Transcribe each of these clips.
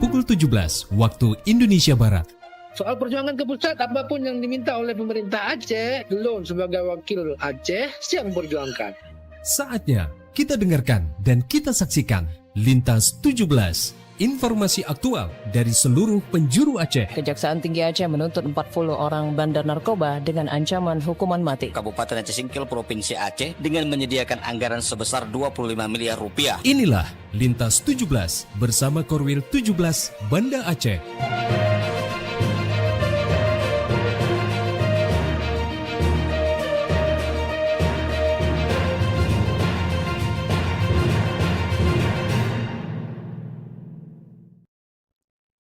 pukul 17 waktu Indonesia Barat. Soal perjuangan ke pusat, apapun yang diminta oleh pemerintah Aceh, Delon sebagai wakil Aceh siap memperjuangkan. Saatnya kita dengarkan dan kita saksikan Lintas 17, informasi aktual dari seluruh penjuru Aceh. Kejaksaan Tinggi Aceh menuntut 40 orang bandar narkoba dengan ancaman hukuman mati. Kabupaten Aceh Singkil, Provinsi Aceh dengan menyediakan anggaran sebesar 25 miliar rupiah. Inilah Lintas 17 bersama Korwil 17 Banda Aceh.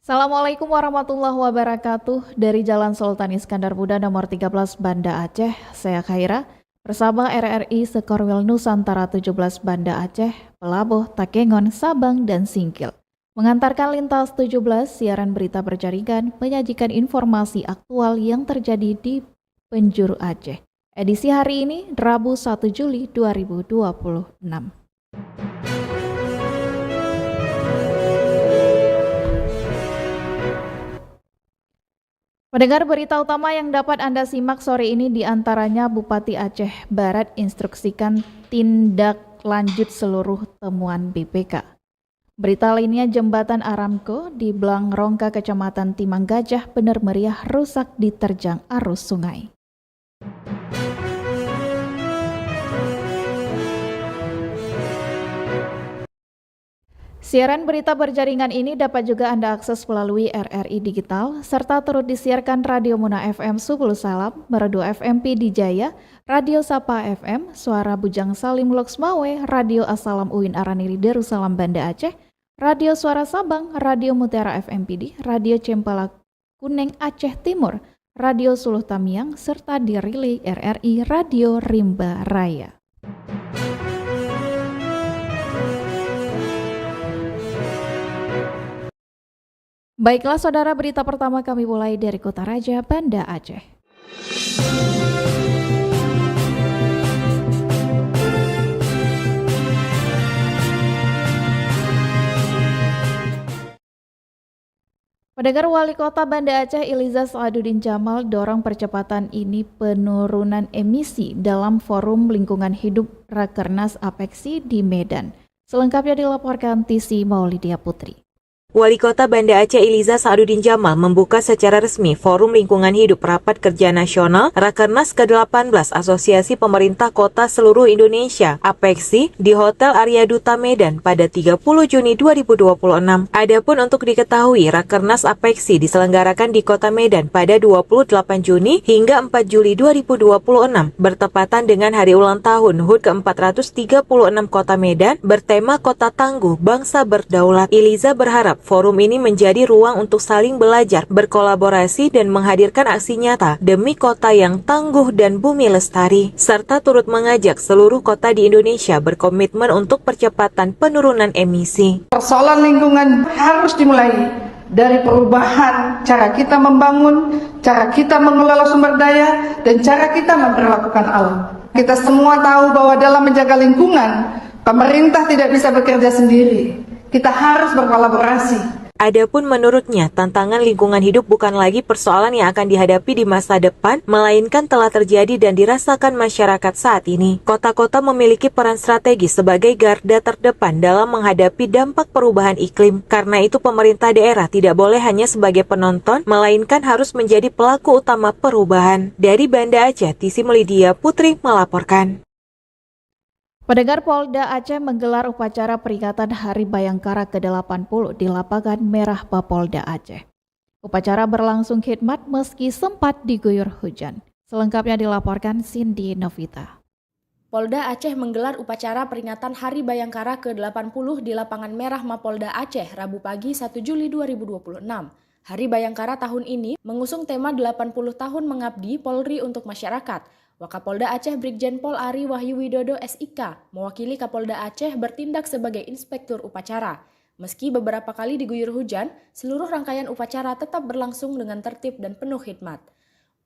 Assalamualaikum warahmatullahi wabarakatuh. Dari Jalan Sultan Iskandar Muda nomor 13 Banda Aceh, saya Khaira bersama RRI Sekorwil Nusantara 17 Banda Aceh, Pelabuh, Takengon, Sabang, dan Singkil. Mengantarkan Lintas 17, siaran berita berjaringan, menyajikan informasi aktual yang terjadi di penjuru Aceh. Edisi hari ini, Rabu 1 Juli 2026. Pendengar, berita utama yang dapat Anda simak sore ini diantaranya Bupati Aceh Barat instruksikan tindak lanjut seluruh temuan BPK. Berita lainnya, jembatan Aramco di Blang Rongka, Kecamatan Timang Gajah, benar meriah rusak diterjang arus sungai. Siaran berita berjaringan ini dapat juga Anda akses melalui RRI Digital, serta turut disiarkan Radio Muna FM Subul Salam, Merdu FM Pidi Jaya, Radio Sapa FM, Suara Bujang Salim Loksmawe, Radio Assalam Uin Araniri Darussalam Banda Aceh, Radio Suara Sabang, Radio Mutiara FM Pidi, Radio Cempala Kuneng Aceh Timur, Radio Suluh Tamiang, serta dirilis RRI Radio Rimba Raya. Baiklah saudara, berita pertama kami mulai dari Kota Raja, Banda Aceh. Pendengar, Wali Kota Banda Aceh Iliza Saaduddin Jamal dorong percepatan ini penurunan emisi dalam Forum Lingkungan Hidup Rakernas Apeksi di Medan. Selengkapnya dilaporkan Tisi Maulidia Putri. Wali Kota Banda Aceh Iliza Saaduddin Jamal membuka secara resmi Forum Lingkungan Hidup Rapat Kerja Nasional Rakernas ke-18 Asosiasi Pemerintah Kota Seluruh Indonesia (APEKSI) di Hotel Arya Duta Medan pada 30 Juni 2026. Adapun untuk diketahui, Rakernas APEKSI diselenggarakan di Kota Medan pada 28 Juni hingga 4 Juli 2026 bertepatan dengan hari ulang tahun HUT ke-436 Kota Medan bertema Kota Tangguh Bangsa Berdaulat. Iliza berharap forum ini menjadi ruang untuk saling belajar, berkolaborasi, dan menghadirkan aksi nyata demi kota yang tangguh dan bumi lestari, serta turut mengajak seluruh kota di Indonesia berkomitmen untuk percepatan penurunan emisi. Persoalan lingkungan harus dimulai dari perubahan cara kita membangun, cara kita mengelola sumber daya, dan cara kita memperlakukan alam. Kita semua tahu bahwa dalam menjaga lingkungan, pemerintah tidak bisa bekerja sendiri. Kita harus berkolaborasi. Adapun menurutnya, tantangan lingkungan hidup bukan lagi persoalan yang akan dihadapi di masa depan, melainkan telah terjadi dan dirasakan masyarakat saat ini. Kota-kota memiliki peran strategis sebagai garda terdepan dalam menghadapi dampak perubahan iklim. Karena itu pemerintah daerah tidak boleh hanya sebagai penonton, melainkan harus menjadi pelaku utama perubahan. Dari Banda Aceh, Tisi Maulidia Putri melaporkan. Pendengar, Polda Aceh menggelar upacara peringatan Hari Bayangkara ke-80 di Lapangan Merah Mapolda Aceh. Upacara berlangsung khidmat meski sempat diguyur hujan. Selengkapnya dilaporkan Cindy Novita. Polda Aceh menggelar upacara peringatan Hari Bayangkara ke-80 di Lapangan Merah Mapolda Aceh Rabu pagi 1 Juli 2026. Hari Bayangkara tahun ini mengusung tema 80 tahun mengabdi Polri untuk masyarakat. Wakapolda Aceh Brigjen Pol Ari Wahyu Widodo SIK mewakili Kapolda Aceh bertindak sebagai inspektur upacara. Meski beberapa kali diguyur hujan, seluruh rangkaian upacara tetap berlangsung dengan tertib dan penuh khidmat.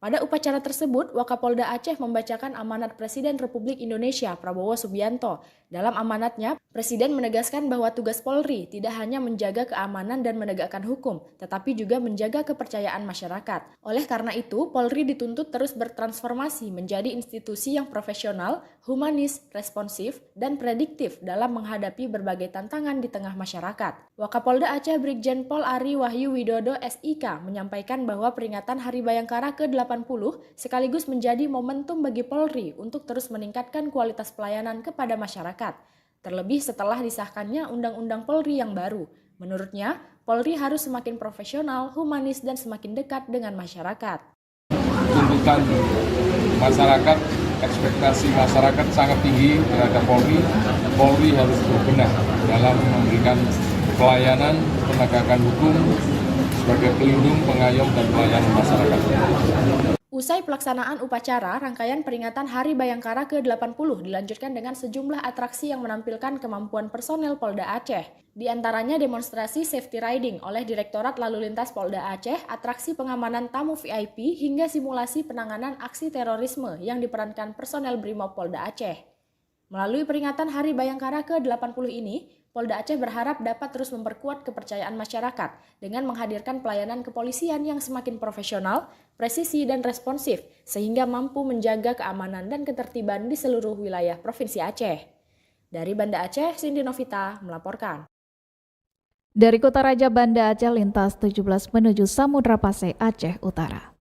Pada upacara tersebut, Wakapolda Aceh membacakan amanat Presiden Republik Indonesia Prabowo Subianto Dalam amanatnya, Presiden menegaskan bahwa tugas Polri tidak hanya menjaga keamanan dan menegakkan hukum, tetapi juga menjaga kepercayaan masyarakat. Oleh karena itu, Polri dituntut terus bertransformasi menjadi institusi yang profesional, humanis, responsif, dan prediktif dalam menghadapi berbagai tantangan di tengah masyarakat. Wakapolda Aceh Brigjen Pol Ari Wahyu Widodo SIK menyampaikan bahwa peringatan Hari Bayangkara ke-80 sekaligus menjadi momentum bagi Polri untuk terus meningkatkan kualitas pelayanan kepada masyarakat. Terlebih setelah disahkannya Undang-Undang Polri yang baru. Menurutnya, Polri harus semakin profesional, humanis, dan semakin dekat dengan masyarakat. Tuntutan masyarakat, ekspektasi masyarakat sangat tinggi terhadap Polri. Polri harus berbenah dalam memberikan pelayanan, penegakan hukum sebagai pelindung, pengayom, dan pelayan masyarakat. Usai pelaksanaan upacara, rangkaian peringatan Hari Bayangkara ke-80 dilanjutkan dengan sejumlah atraksi yang menampilkan kemampuan personel Polda Aceh. Di antaranya demonstrasi safety riding oleh Direktorat Lalu Lintas Polda Aceh, atraksi pengamanan tamu VIP, hingga simulasi penanganan aksi terorisme yang diperankan personel Brimob Polda Aceh. Melalui peringatan Hari Bayangkara ke-80 ini, Polda Aceh berharap dapat terus memperkuat kepercayaan masyarakat dengan menghadirkan pelayanan kepolisian yang semakin profesional, presisi, dan responsif, sehingga mampu menjaga keamanan dan ketertiban di seluruh wilayah Provinsi Aceh. Dari Banda Aceh, Cindy Novita melaporkan. Dari Kota Raja Banda Aceh lintas 17 menuju Samudra Pasai, Aceh Utara.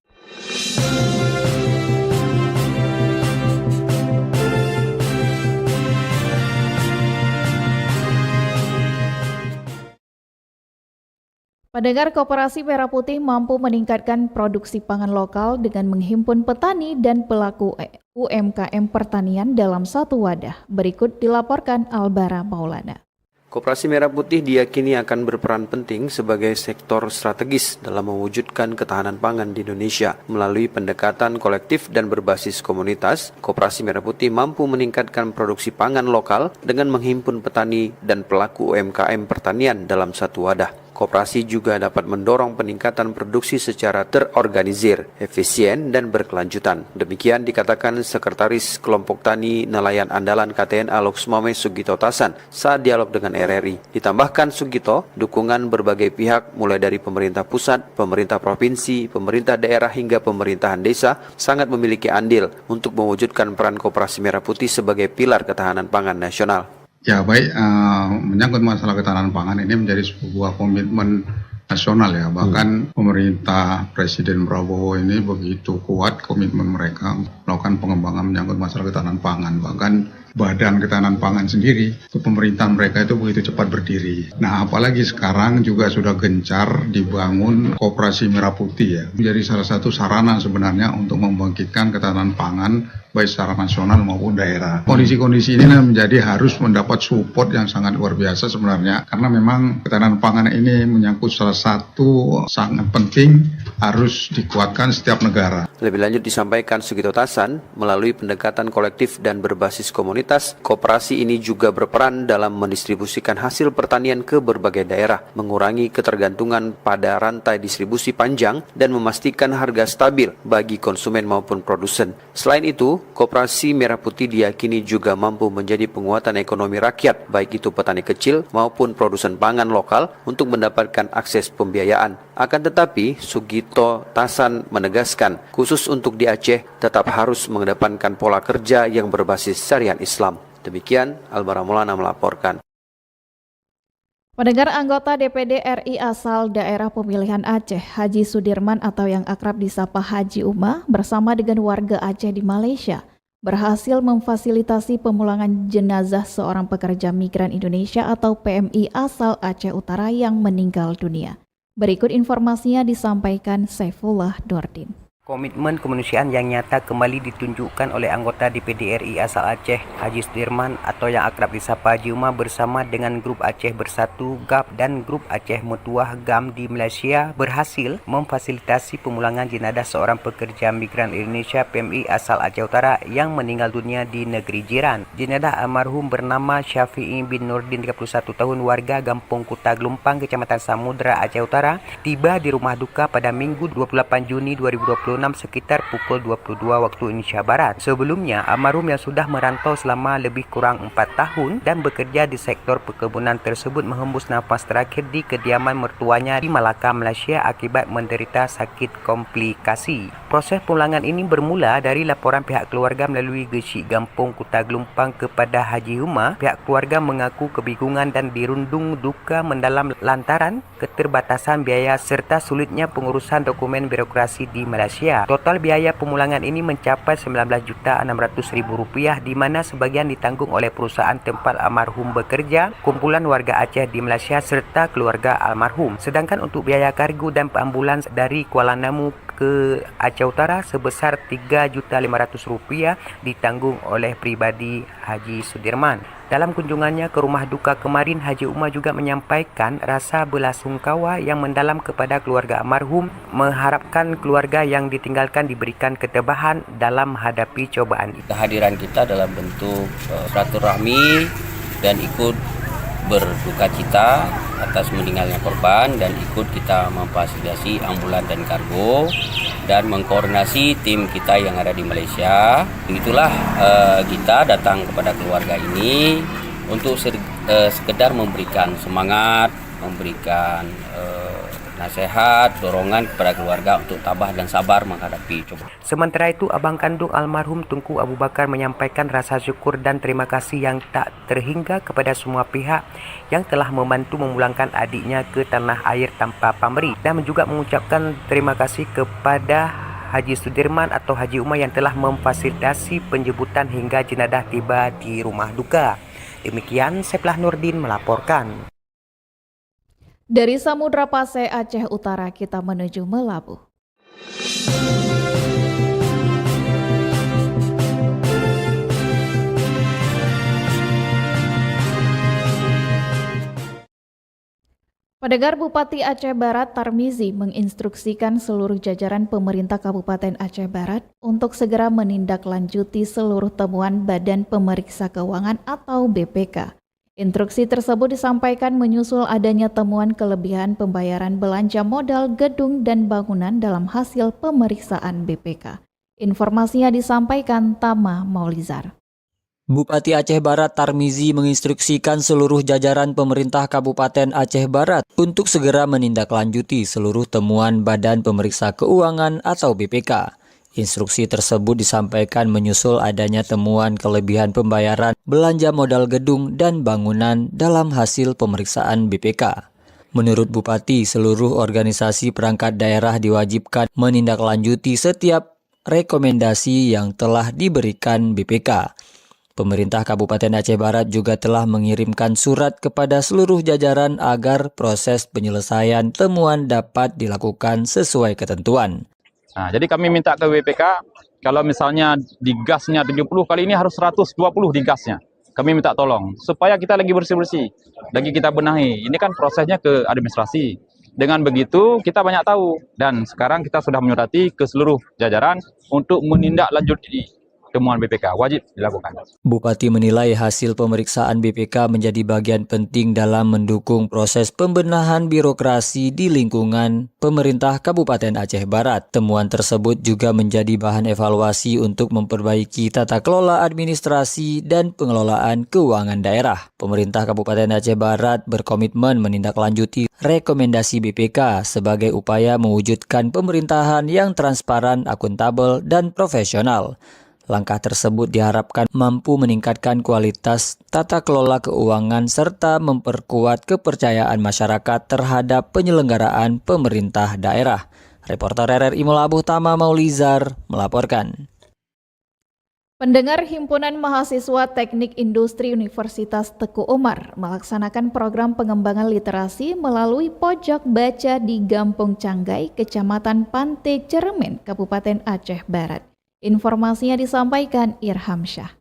Pendengar, Koperasi Merah Putih mampu meningkatkan produksi pangan lokal dengan menghimpun petani dan pelaku UMKM pertanian dalam satu wadah. Berikut dilaporkan Albara Maulana. Koperasi Merah Putih diyakini akan berperan penting sebagai sektor strategis dalam mewujudkan ketahanan pangan di Indonesia. Melalui pendekatan kolektif dan berbasis komunitas, Koperasi Merah Putih mampu meningkatkan produksi pangan lokal dengan menghimpun petani dan pelaku UMKM pertanian dalam satu wadah. Koperasi juga dapat mendorong peningkatan produksi secara terorganisir, efisien, dan berkelanjutan. Demikian dikatakan Sekretaris Kelompok Tani Nelayan Andalan KTN Loksmame Sugito Tasan saat dialog dengan RRI. Ditambahkan Sugito, dukungan berbagai pihak mulai dari pemerintah pusat, pemerintah provinsi, pemerintah daerah hingga pemerintahan desa sangat memiliki andil untuk mewujudkan peran Koperasi Merah Putih sebagai pilar ketahanan pangan nasional. Ya baik, menyangkut masalah ketahanan pangan ini menjadi sebuah komitmen nasional ya. Bahkan pemerintah Presiden Prabowo ini begitu kuat komitmen mereka melakukan pengembangan menyangkut masalah ketahanan pangan. Bahkan Badan Ketahanan Pangan sendiri, pemerintahan mereka itu begitu cepat berdiri. Nah, apalagi sekarang juga sudah gencar dibangun Koperasi Merah Putih ya. Menjadi salah satu sarana sebenarnya untuk membangkitkan ketahanan pangan baik secara nasional maupun daerah. Kondisi-kondisi ini menjadi harus mendapat support yang sangat luar biasa sebenarnya, karena memang ketahanan pangan ini menyangkut salah satu sangat penting harus dikuatkan setiap negara. Lebih lanjut disampaikan Sugito Tasan, melalui pendekatan kolektif dan berbasis komunitas, koperasi ini juga berperan dalam mendistribusikan hasil pertanian ke berbagai daerah, mengurangi ketergantungan pada rantai distribusi panjang, dan memastikan harga stabil bagi konsumen maupun produsen. Selain itu, Koperasi Merah Putih diyakini juga mampu menjadi penguatan ekonomi rakyat, baik itu petani kecil maupun produsen pangan lokal untuk mendapatkan akses pembiayaan. Akan tetapi, Sugito Tasan menegaskan, khusus untuk di Aceh tetap harus mengedepankan pola kerja yang berbasis syariat Islam. Demikian, Albara Maulana melaporkan. Pendengar, anggota DPD RI asal daerah pemilihan Aceh, Haji Sudirman atau yang akrab disapa Haji Uma, bersama dengan warga Aceh di Malaysia, berhasil memfasilitasi pemulangan jenazah seorang pekerja migran Indonesia atau PMI asal Aceh Utara yang meninggal dunia. Berikut informasinya disampaikan Saifullah Nurdin. Komitmen kemanusiaan yang nyata kembali ditunjukkan oleh anggota DPD RI asal Aceh, Haji Sudirman atau yang akrab disapa Haji Uma bersama dengan Grup Aceh Bersatu GAP dan Grup Aceh Mutuah GAM di Malaysia berhasil memfasilitasi pemulangan jenazah seorang pekerja migran Indonesia PMI asal Aceh Utara yang meninggal dunia di negeri jiran. Jenazah almarhum bernama Syafi'i bin Nurdin 31 tahun warga Gampung Kuta Gelumpang, Kecamatan Samudra, Aceh Utara, tiba di rumah duka pada Minggu 28 Juni 2020 sekitar pukul 22 waktu Indonesia Barat. Sebelumnya, almarhum yang sudah merantau selama lebih kurang 4 tahun dan bekerja di sektor perkebunan tersebut menghembus nafas terakhir di kediaman mertuanya di Malacca, Malaysia akibat menderita sakit komplikasi. Proses pemulangan ini bermula dari laporan pihak keluarga melalui Gesik Gampung Kuta Gelumpang kepada Haji Umar. Pihak keluarga mengaku kebingungan dan dirundung duka mendalam lantaran keterbatasan biaya serta sulitnya pengurusan dokumen birokrasi di Malaysia. Total biaya pemulangan ini mencapai Rp19.600.000 di mana sebagian ditanggung oleh perusahaan tempat almarhum bekerja, kumpulan warga Aceh di Malaysia serta keluarga almarhum. Sedangkan untuk biaya kargo dan ambulans dari Kuala Namu ke Aceh Utara sebesar Rp3.500.000 ditanggung oleh pribadi Haji Sudirman. Dalam kunjungannya ke rumah duka kemarin, Haji Umar juga menyampaikan rasa belasungkawa yang mendalam kepada keluarga almarhum, mengharapkan keluarga yang ditinggalkan diberikan ketabahan dalam menghadapi cobaan. Kehadiran kita dalam bentuk silaturahmi dan ikut berduka cita atas meninggalnya korban dan ikut kita memfasilitasi ambulan dan kargo dan mengkoordinasi tim kita yang ada di Malaysia. Itulah kita datang kepada keluarga ini untuk sekedar memberikan semangat, memberikan nasihat, dorongan kepada keluarga untuk tabah dan sabar menghadapi cobaan. Sementara itu, abang kandung almarhum Tunku Abu Bakar menyampaikan rasa syukur dan terima kasih yang tak terhingga kepada semua pihak yang telah membantu memulangkan adiknya ke tanah air tanpa pamrih dan juga mengucapkan terima kasih kepada Haji Sudirman atau Haji Umar yang telah memfasilitasi penjemputan hingga jenazah tiba di rumah duka. Demikian Seplah Nurdin melaporkan. Dari Samudra Pasai, Aceh Utara, kita menuju Melabu. Pendengar, Bupati Aceh Barat Tarmizi menginstruksikan seluruh jajaran pemerintah Kabupaten Aceh Barat untuk segera menindaklanjuti seluruh temuan Badan Pemeriksa Keuangan atau BPK. Instruksi tersebut disampaikan menyusul adanya temuan kelebihan pembayaran belanja modal gedung dan bangunan dalam hasil pemeriksaan BPK. Informasinya disampaikan Tama Maulizar. Bupati Aceh Barat Tarmizi menginstruksikan seluruh jajaran pemerintah Kabupaten Aceh Barat untuk segera menindaklanjuti seluruh temuan Badan Pemeriksa Keuangan atau BPK. Instruksi tersebut disampaikan menyusul adanya temuan kelebihan pembayaran belanja modal gedung dan bangunan dalam hasil pemeriksaan BPK. Menurut Bupati, seluruh organisasi perangkat daerah diwajibkan menindaklanjuti setiap rekomendasi yang telah diberikan BPK. Pemerintah Kabupaten Aceh Barat juga telah mengirimkan surat kepada seluruh jajaran agar proses penyelesaian temuan dapat dilakukan sesuai ketentuan. Nah, jadi kami minta ke BPK, kalau misalnya di gasnya 70, kali ini harus 120 di gasnya. Kami minta tolong, supaya kita lagi bersih-bersih, lagi kita benahi. Ini kan prosesnya ke administrasi. Dengan begitu, kita banyak tahu. Dan sekarang kita sudah menyurati ke seluruh jajaran untuk menindaklanjuti temuan BPK, wajib dilakukan. Bupati menilai hasil pemeriksaan BPK menjadi bagian penting dalam mendukung proses pembenahan birokrasi di lingkungan pemerintah Kabupaten Aceh Barat. Temuan tersebut juga menjadi bahan evaluasi untuk memperbaiki tata kelola administrasi dan pengelolaan keuangan daerah. Pemerintah Kabupaten Aceh Barat berkomitmen menindaklanjuti rekomendasi BPK sebagai upaya mewujudkan pemerintahan yang transparan, akuntabel, dan profesional. Langkah tersebut diharapkan mampu meningkatkan kualitas tata kelola keuangan serta memperkuat kepercayaan masyarakat terhadap penyelenggaraan pemerintah daerah. Reporter RRI Melabuh Tama Maulizar melaporkan. Pendengar, Himpunan Mahasiswa Teknik Industri Universitas Teguh Umar melaksanakan program pengembangan literasi melalui pojok baca di Gampung Canggai, Kecamatan Pantai Cermin, Kabupaten Aceh Barat. Informasinya disampaikan Irham Syah.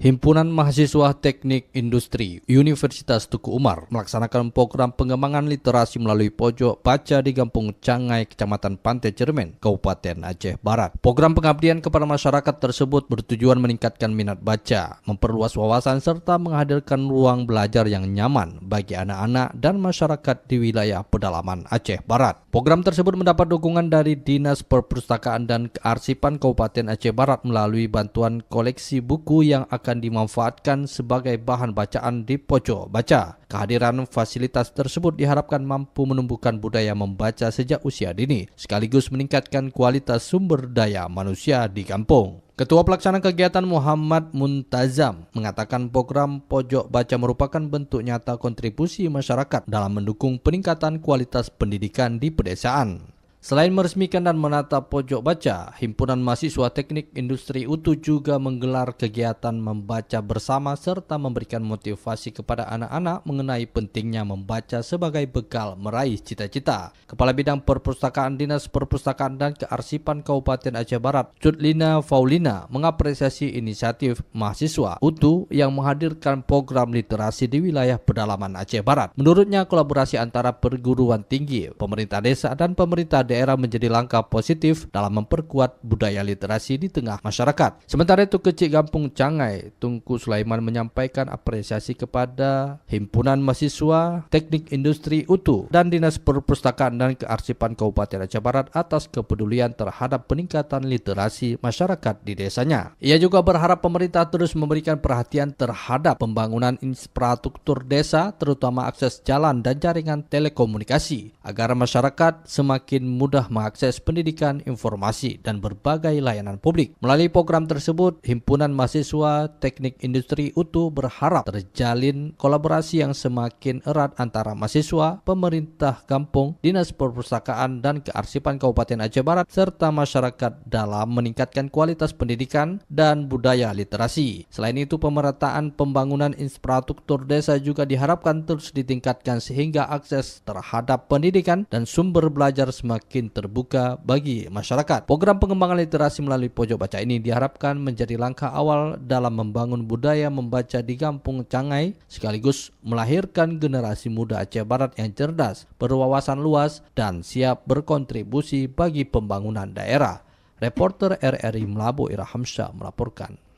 Himpunan Mahasiswa Teknik Industri Universitas Teguh Umar melaksanakan program pengembangan literasi melalui pojok baca di Gampung Canggai, Kecamatan Pantai Cermin, Kabupaten Aceh Barat. Program pengabdian kepada masyarakat tersebut bertujuan meningkatkan minat baca, memperluas wawasan serta menghadirkan ruang belajar yang nyaman bagi anak-anak dan masyarakat di wilayah pedalaman Aceh Barat. Program tersebut mendapat dukungan dari Dinas Perpustakaan dan Kearsipan Kabupaten Aceh Barat melalui bantuan koleksi buku yang akan dimanfaatkan sebagai bahan bacaan di pojok baca. Kehadiran fasilitas tersebut diharapkan mampu menumbuhkan budaya membaca sejak usia dini, sekaligus meningkatkan kualitas sumber daya manusia di kampung. Ketua Pelaksana Kegiatan Muhammad Muntazam mengatakan program pojok baca merupakan bentuk nyata kontribusi masyarakat dalam mendukung peningkatan kualitas pendidikan di pedesaan. Selain meresmikan dan menata pojok baca, Himpunan Mahasiswa Teknik Industri UTU juga menggelar kegiatan membaca bersama serta memberikan motivasi kepada anak-anak mengenai pentingnya membaca sebagai bekal meraih cita-cita. Kepala Bidang Perpustakaan Dinas Perpustakaan dan Kearsipan Kabupaten Aceh Barat, Cudlina Faulina, mengapresiasi inisiatif mahasiswa UTU yang menghadirkan program literasi di wilayah pedalaman Aceh Barat. Menurutnya, kolaborasi antara perguruan tinggi, pemerintah desa, dan pemerintah daerah menjadi langkah positif dalam memperkuat budaya literasi di tengah masyarakat. Sementara itu, Kecik Gampung Cangai, Tunku Sulaiman, menyampaikan apresiasi kepada Himpunan Mahasiswa Teknik Industri UTU dan Dinas Perpustakaan dan Kearsipan Kabupaten Aceh Barat atas kepedulian terhadap peningkatan literasi masyarakat di desanya. Ia juga berharap pemerintah terus memberikan perhatian terhadap pembangunan infrastruktur desa, terutama akses jalan dan jaringan telekomunikasi, agar masyarakat semakin mudah mengakses pendidikan, informasi, dan berbagai layanan publik. Melalui program tersebut, Himpunan Mahasiswa Teknik Industri UTU berharap terjalin kolaborasi yang semakin erat antara mahasiswa, pemerintah kampung, Dinas Perpustakaan dan Kearsipan Kabupaten Aceh Barat, serta masyarakat dalam meningkatkan kualitas pendidikan dan budaya literasi. Selain itu, pemerataan pembangunan infrastruktur desa juga diharapkan terus ditingkatkan sehingga akses terhadap pendidikan dan sumber belajar semakin terbuka bagi masyarakat. Program pengembangan literasi melalui pojok baca ini diharapkan menjadi langkah awal dalam membangun budaya membaca di Kampung Cangai, sekaligus melahirkan generasi muda Aceh Barat yang cerdas, berwawasan luas, dan siap berkontribusi bagi pembangunan daerah. Reporter RRI Melabu Ira Hamsyah melaporkan.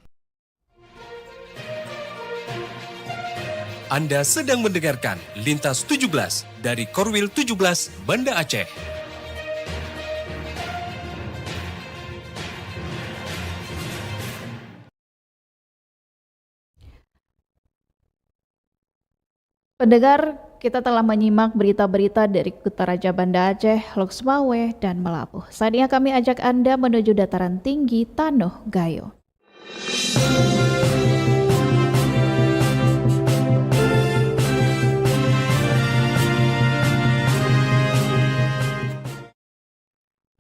Anda sedang mendengarkan Lintas 17 dari Korwil 17 Banda Aceh. Pendengar, kita telah menyimak berita-berita dari Kutaraja Banda Aceh, Loksmawe, dan Melabuh. Saatnya kami ajak Anda menuju dataran tinggi Tanoh Gayo.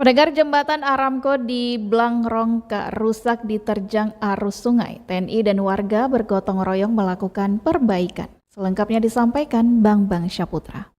Pendengar, jembatan Aramco di Blangrongka rusak diterjang arus sungai. TNI dan warga bergotong royong melakukan perbaikan. Selengkapnya disampaikan Bang Syaputra.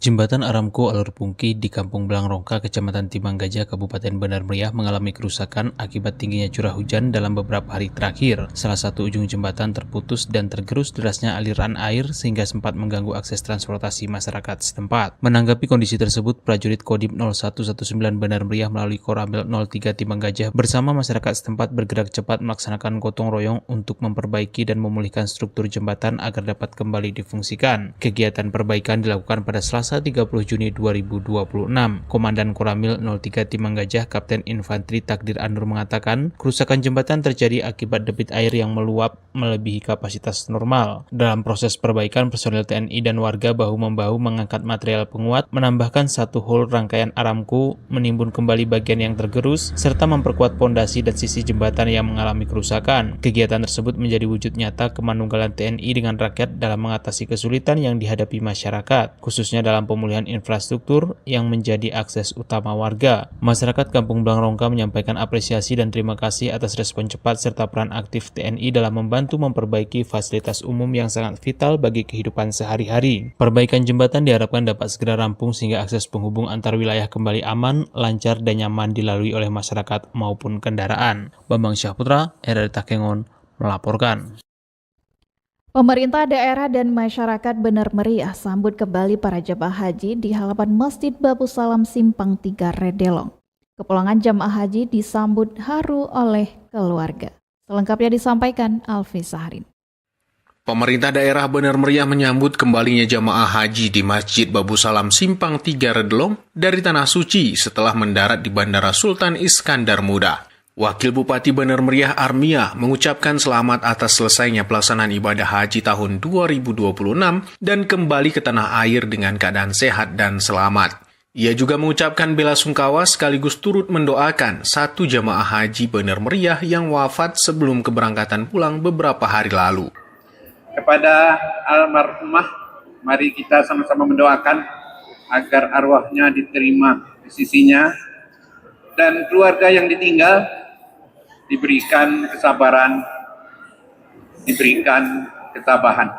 Jembatan Aramco Alur Pungki di Kampung Blangrongka, Kecamatan Timang Gajah, Kabupaten Bandar Meriah mengalami kerusakan akibat tingginya curah hujan dalam beberapa hari terakhir. Salah satu ujung jembatan terputus dan tergerus derasnya aliran air sehingga sempat mengganggu akses transportasi masyarakat setempat. Menanggapi kondisi tersebut, prajurit Kodim 0119 Bandar Meriah melalui Koramil 03 Timang Gajah bersama masyarakat setempat bergerak cepat melaksanakan gotong royong untuk memperbaiki dan memulihkan struktur jembatan agar dapat kembali difungsikan. Kegiatan perbaikan dilakukan pada Selasa 30 Juni 2026. Komandan Koramil 03 Timang Gajah, Kapten Infanteri Takdir Anur mengatakan, kerusakan jembatan terjadi akibat debit air yang meluap melebihi kapasitas normal. Dalam proses perbaikan, personel TNI dan warga bahu-membahu mengangkat material penguat, menambahkan satu hol rangkaian Aramco, menimbun kembali bagian yang tergerus, serta memperkuat pondasi dan sisi jembatan yang mengalami kerusakan. Kegiatan tersebut menjadi wujud nyata kemanunggalan TNI dengan rakyat dalam mengatasi kesulitan yang dihadapi masyarakat, khususnya dalam pemulihan infrastruktur yang menjadi akses utama warga. Masyarakat Kampung Blangrongka menyampaikan apresiasi dan terima kasih atas respon cepat serta peran aktif TNI dalam membantu memperbaiki fasilitas umum yang sangat vital bagi kehidupan sehari-hari. Perbaikan jembatan diharapkan dapat segera rampung sehingga akses penghubung antar wilayah kembali aman, lancar, dan nyaman dilalui oleh masyarakat maupun kendaraan. Bambang Syahputra, RRI Takengon, melaporkan. Pemerintah daerah dan masyarakat Bandar Meriah sambut kembali para jemaah haji di halaman Masjid Babu Salam Simpang 3 Redelong. Kepulangan jemaah haji disambut haru oleh keluarga. Selengkapnya disampaikan Alfi Sahrin. Pemerintah daerah Bener Meriah menyambut kembalinya jamaah haji di Masjid Babu Salam Simpang 3 Redelong dari Tanah Suci setelah mendarat di Bandara Sultan Iskandar Muda. Wakil Bupati Bener Meriah Armia mengucapkan selamat atas selesainya pelaksanaan ibadah haji tahun 2026 dan kembali ke tanah air dengan keadaan sehat dan selamat. Ia juga mengucapkan bela sungkawa sekaligus turut mendoakan satu jamaah haji Bener Meriah yang wafat sebelum keberangkatan pulang beberapa hari lalu. Kepada almarhumah, mari kita sama-sama mendoakan agar arwahnya diterima di sisinya dan keluarga yang ditinggal diberikan kesabaran, diberikan ketabahan.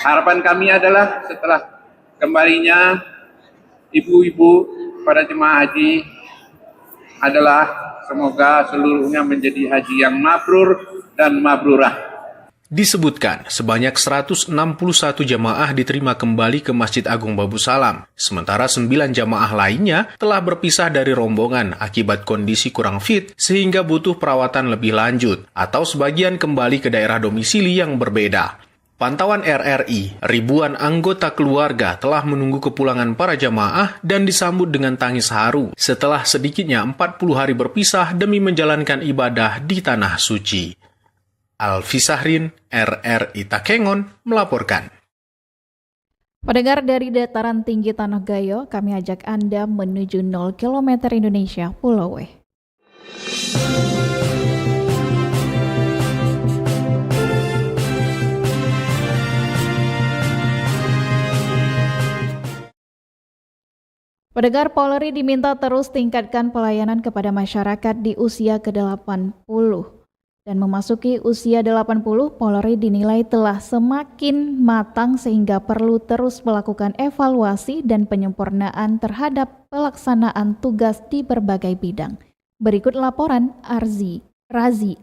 Harapan kami adalah setelah kembalinya ibu-ibu pada jemaah haji adalah semoga seluruhnya menjadi haji yang mabrur dan mabrurah. Disebutkan sebanyak 161 jamaah diterima kembali ke Masjid Agung Babu Salam, sementara 9 jamaah lainnya telah berpisah dari rombongan akibat kondisi kurang fit sehingga butuh perawatan lebih lanjut, atau sebagian kembali ke daerah domisili yang berbeda. Pantauan RRI, ribuan anggota keluarga telah menunggu kepulangan para jamaah dan disambut dengan tangis haru setelah sedikitnya 40 hari berpisah demi menjalankan ibadah di Tanah Suci. Alfi Sahrin, RRI Takengon, melaporkan. Pendengar dari dataran tinggi Tanah Gayo, kami ajak Anda menuju 0 km Indonesia, Pulau W. Pendengar, Polri diminta terus tingkatkan pelayanan kepada masyarakat di usia ke-80. Dan memasuki usia 80, Polri dinilai telah semakin matang sehingga perlu terus melakukan evaluasi dan penyempurnaan terhadap pelaksanaan tugas di berbagai bidang. Berikut laporan Razi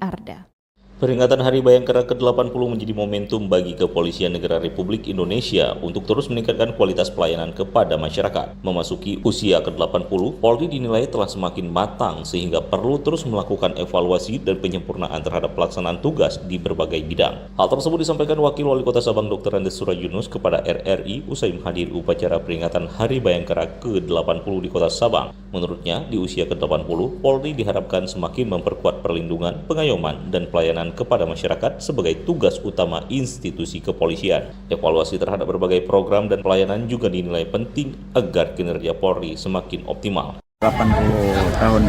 Arda. Peringatan Hari Bayangkara ke-80 menjadi momentum bagi Kepolisian Negara Republik Indonesia untuk terus meningkatkan kualitas pelayanan kepada masyarakat. Memasuki usia ke-80, Polri dinilai telah semakin matang sehingga perlu terus melakukan evaluasi dan penyempurnaan terhadap pelaksanaan tugas di berbagai bidang. Hal tersebut disampaikan Wakil Wali Kota Sabang Dr. Andes Surayunus kepada RRI usai menghadiri upacara peringatan Hari Bayangkara ke-80 di Kota Sabang. Menurutnya, di usia ke-80, Polri diharapkan semakin memperkuat perlindungan, pengayoman, dan pelayanan kepada masyarakat sebagai tugas utama institusi kepolisian. Evaluasi terhadap berbagai program dan pelayanan juga dinilai penting agar kinerja Polri semakin optimal. 80 tahun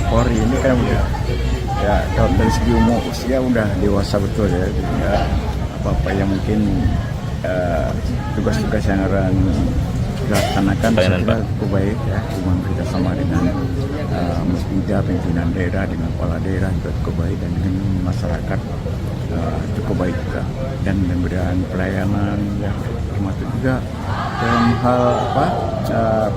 Polri ini kan udah ya dari segi umur usia udah dewasa betul ya. Apa-apa yang mungkin tugas-tugas yang akan dilaksanakan cukup baik ya, cuma kita sama dengan Musbida, pimpinan daerah, dengan kepala daerah juga cukup baik, dan dengan masyarakat cukup baik juga, dan memberikan pelayanan yang termasuk juga dalam hal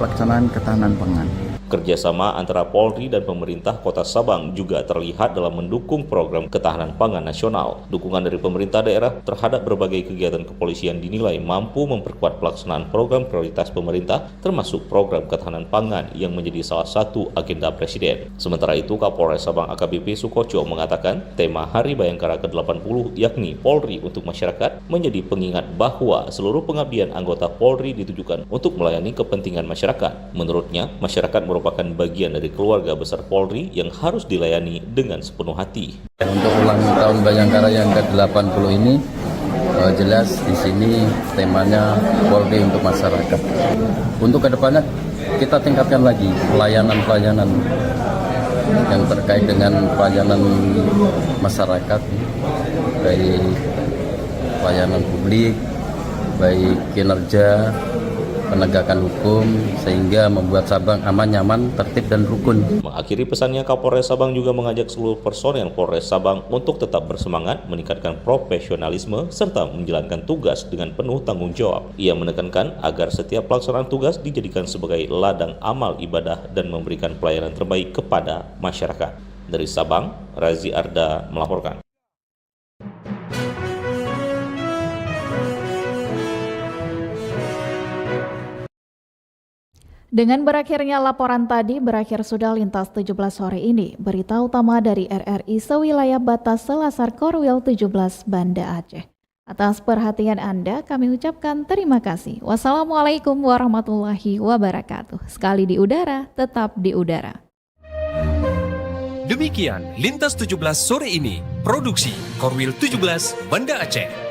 pelaksanaan ketahanan pangan. Kerjasama antara Polri dan pemerintah Kota Sabang juga terlihat dalam mendukung program ketahanan pangan nasional. Dukungan dari pemerintah daerah terhadap berbagai kegiatan kepolisian dinilai mampu memperkuat pelaksanaan program prioritas pemerintah, termasuk program ketahanan pangan yang menjadi salah satu agenda Presiden. Sementara itu, Kapolres Sabang AKBP Sukoco mengatakan tema Hari Bayangkara ke-80 yakni Polri untuk masyarakat menjadi pengingat bahwa seluruh pengabdian anggota Polri ditujukan untuk melayani kepentingan masyarakat. Menurutnya, masyarakat merupakan bagian dari keluarga besar Polri yang harus dilayani dengan sepenuh hati. Untuk ulang tahun Bayangkara yang ke-80 ini, jelas di sini temanya Polri untuk masyarakat. Untuk kedepannya kita tingkatkan lagi pelayanan-pelayanan yang terkait dengan pelayanan masyarakat, baik pelayanan publik, baik kinerja, penegakan hukum, sehingga membuat Sabang aman, nyaman, tertib, dan rukun. Mengakhiri pesannya, Kapolres Sabang juga mengajak seluruh personel Polres Sabang untuk tetap bersemangat, meningkatkan profesionalisme, serta menjalankan tugas dengan penuh tanggung jawab. Ia menekankan agar setiap pelaksanaan tugas dijadikan sebagai ladang amal ibadah dan memberikan pelayanan terbaik kepada masyarakat. Dari Sabang, Razi Arda melaporkan. Dengan berakhirnya laporan tadi, berakhir sudah Lintas 17 sore ini. Berita utama dari RRI sewilayah batas Selasar Korwil 17 Banda Aceh. Atas perhatian Anda, kami ucapkan terima kasih. Wassalamualaikum warahmatullahi wabarakatuh. Sekali di udara, tetap di udara. Demikian Lintas 17 sore ini. Produksi Korwil 17 Banda Aceh.